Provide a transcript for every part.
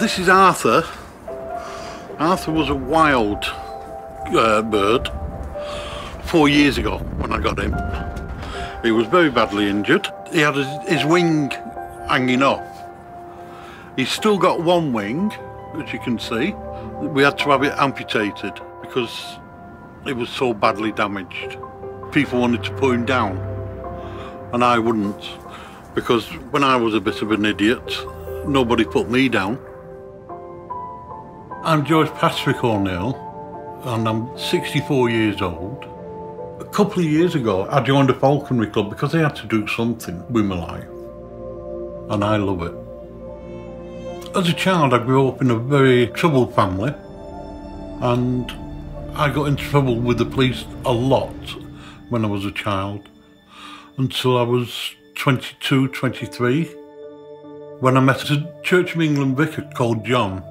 This is Arthur. Arthur was a wild bird 4 years ago when I got him. He was very badly injured. He had his wing hanging off. He's still got one wing, as you can see. We had to have it amputated because it was so badly damaged. People wanted to put him down, and I wouldn't, because when I was a bit of an idiot, nobody put me down. I'm George Patrick O'Neill, and I'm 64 years old. A couple of years ago, I joined a falconry club because I had to do something with my life, and I love it. As a child, I grew up in a very troubled family, and I got into trouble with the police a lot when I was a child, until I was 22, 23, when I met a Church of England vicar called John,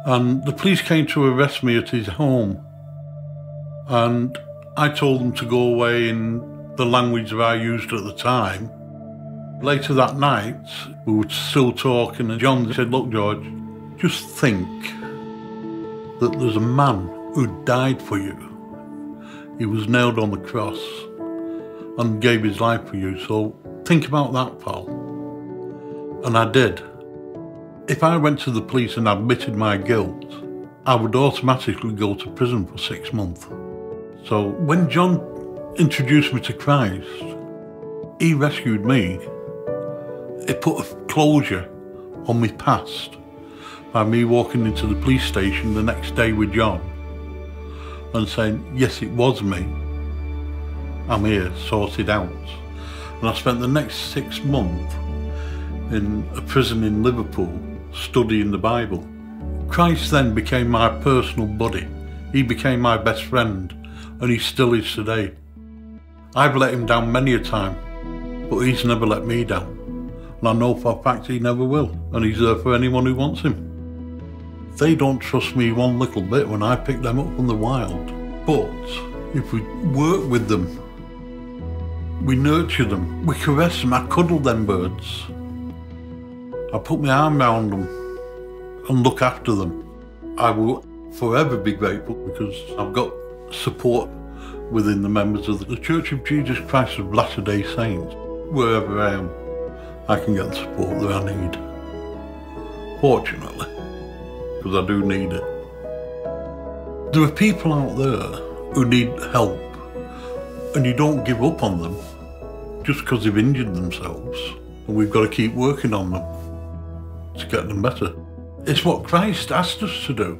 and the police came to arrest me at his home, and I told them to go away in the language that I used at the time. Later that night, we were still talking, and John said, "Look, George, just think that there's a man who died for you. He was nailed on the cross and gave his life for you, so think about that, pal." And I did. If I went to the police and admitted my guilt, I would automatically go to prison for 6 months. So when John introduced me to Christ, he rescued me. It put a closure on my past by me walking into the police station the next day with John and saying, yes, it was me. I'm here, sorted out. And I spent the next 6 months in a prison in Liverpool studying the Bible. Christ then became my personal buddy. He became my best friend, and he still is today. I've let him down many a time, but he's never let me down. And I know for a fact he never will, and he's there for anyone who wants him. They don't trust me one little bit when I pick them up from the wild. But if we work with them, we nurture them, we caress them, I cuddle them birds. I put my arm around them and look after them. I will forever be grateful because I've got support within the members of the Church of Jesus Christ of Latter-day Saints. Wherever I am, I can get the support that I need. Fortunately, because I do need it. There are people out there who need help, and you don't give up on them just because they've injured themselves, and we've got to keep working on them to get them better. It's what Christ asked us to do.